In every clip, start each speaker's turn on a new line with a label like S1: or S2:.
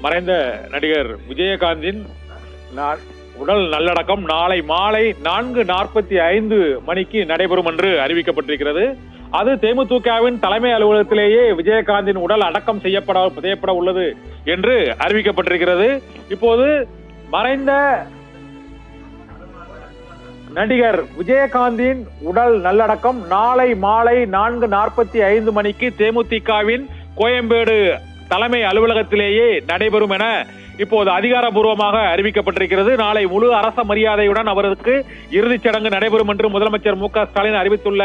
S1: மறைந்த நடிகர் விஜயகாந்தின் உடல் நல்லடக்கம் நாளை மாலை 4:45 மணிக்கு நடைபெறும் என்று அறிவிக்கப்பட்டிருக்கிறது. அது தேமுதிகவின் தலைமை அலுவலகத்திலேயே விஜயகாந்தின் உடல் அடக்கம் செய்யப்பட உள்ளது என்று அறிவிக்கப்பட்டிருக்கிறது. இப்போது மறைந்த நடிகர் விஜயகாந்தின் உடல் நல்லடக்கம் நாளை மாலை 4:45 மணிக்கு தேமுதிகவின் கோயம்பேடு தலைமை அலுவலகத்திலேயே நடைபெறும் என இப்போது அதிகாரப்பூர்வமாக அறிவிக்கப்பட்டிருக்கிறது. நாளை முழு அரச மரியாதையுடன் அவருக்கு இறுதிச் சடங்கு நடைபெறும் என்று முதலமைச்சர் மு.க. ஸ்டாலின் அறிவித்துள்ள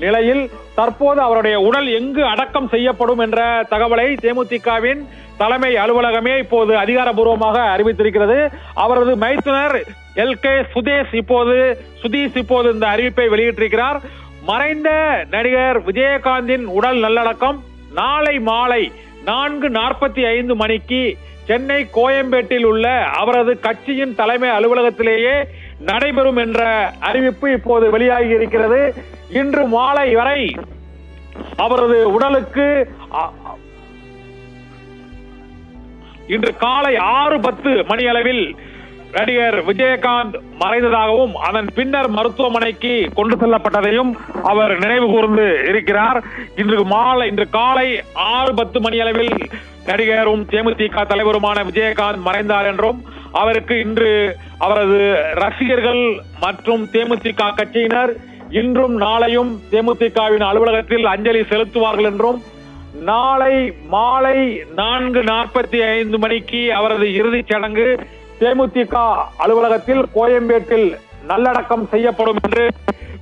S1: நிலையில் தற்போது அவருடைய உடல் எங்கு அடக்கம் செய்யப்படும் என்ற தகவலை தேமுதிகவின் தலைமை அலுவலகமே இப்போது அதிகாரப்பூர்வமாக அறிவித்திருக்கிறது. அவரது மைத்துனர் எல்.கே. சுதீஷ் இப்போது இந்த அறிவிப்பை வெளியிட்டிருக்கிறார். மறைந்த நடிகர் விஜயகாந்தின் உடல் நல்லடக்கம் நாளை மாலை 4:45 மணிக்கு சென்னை கோயம்பேட்டில் உள்ள அவரது கட்சியின் தலைமை அலுவலகத்திலேயே நடைபெறும் என்ற அறிவிப்பு இப்போது வெளியாகி இருக்கிறது. இன்று மாலை வரை அவரது உடலுக்கு இன்று காலை 6:10 மணி அளவில் நடிகர் விஜயகாந்த் மறைந்ததாகவும் அதன் பின்னர் மருத்துவமனைக்கு கொண்டு செல்லப்பட்டதையும் அவர் நினைவு கூர்ந்து இருக்கிறார். இன்று காலை 6:10 மணி அளவில் நடிகரும் தேமுதிக தலைவருமான விஜயகாந்த் மறைந்தார் என்றும் அவருக்கு இன்று அவரது ரசிகர்கள் மற்றும் தேமுதிக கட்சியினர் இன்றும் நாளையும் தேமுதிகவின் அலுவலகத்தில் அஞ்சலி செலுத்துவார்கள் என்றும் நாளை மாலை 4:45 மணிக்கு அவரது இறுதிச் சடங்கு தேமுதிக அலுவலகத்தில் கோயம்பேட்டில் நல்லடக்கம் செய்யப்படும் என்று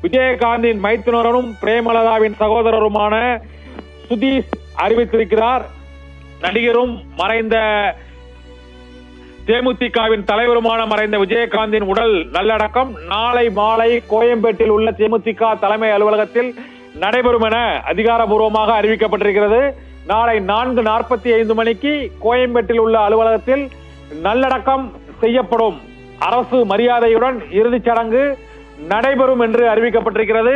S1: விஜயகாந்தின் மைத்துனரும் பிரேமலதாவின் சகோதரருமான சுதீஷ் அறிவித்திருக்கிறார். நடிகரும் மறைந்த தேமுதிகவின் தலைவருமான மறைந்த விஜயகாந்தின் உடல் நல்லடக்கம் நாளை மாலை கோயம்பேட்டில் உள்ள தேமுதிக தலைமை அலுவலகத்தில் நடைபெறும் என அதிகாரப்பூர்வமாக அறிவிக்கப்பட்டிருக்கிறது. நாளை 4:45 மணிக்கு கோயம்பேட்டில் உள்ள அலுவலகத்தில் நல்லடக்கம் செய்யப்படும். அரசு மரியாதையுடன் இறுதிச் சடங்கு நடைபெறும் என்று அறிவிக்கப்பட்டிருக்கிறது.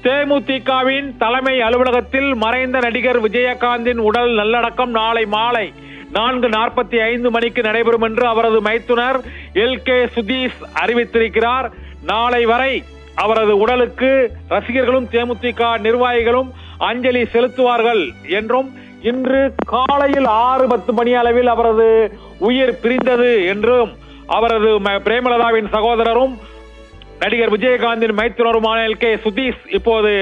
S1: தேமுதிகவின் தலைமை அலுவலகத்தில் மறைந்த நடிகர் விஜயகாந்தின் உடல் நல்லடக்கம் நாளை மாலை 4:45 மணிக்கு நடைபெறும் என்று அவரது மைத்துனர் எல்.கே. சுதீஷ் அறிவித்திருக்கிறார். நாளை வரை அவரது உடலுக்கு ரசிகர்களும் தேமுதிக நிர்வாகிகளும் அஞ்சலி செலுத்துவார்கள் என்றும் இன்று காலையில் 6:10 மணி அளவில் அவரது உயிர் பிரிந்தது என்றும் அவரது பிரேமலதாவின் சகோதரரும் நடிகர் விஜயகாந்தின் மைத்துனருமான எல்.கே. சுதீஷ் இப்போது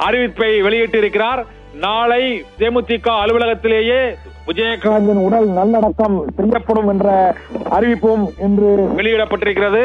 S1: அறிவிப்பை வெளியிட்டிருக்கிறார். நாளை தேமுதிக அலுவலகத்திலேயே விஜயகாந்தின் உடல் நல்லடக்கம் செய்யப்படும் என்ற அறிவிப்பும் இன்று வெளியிடப்பட்டிருக்கிறது.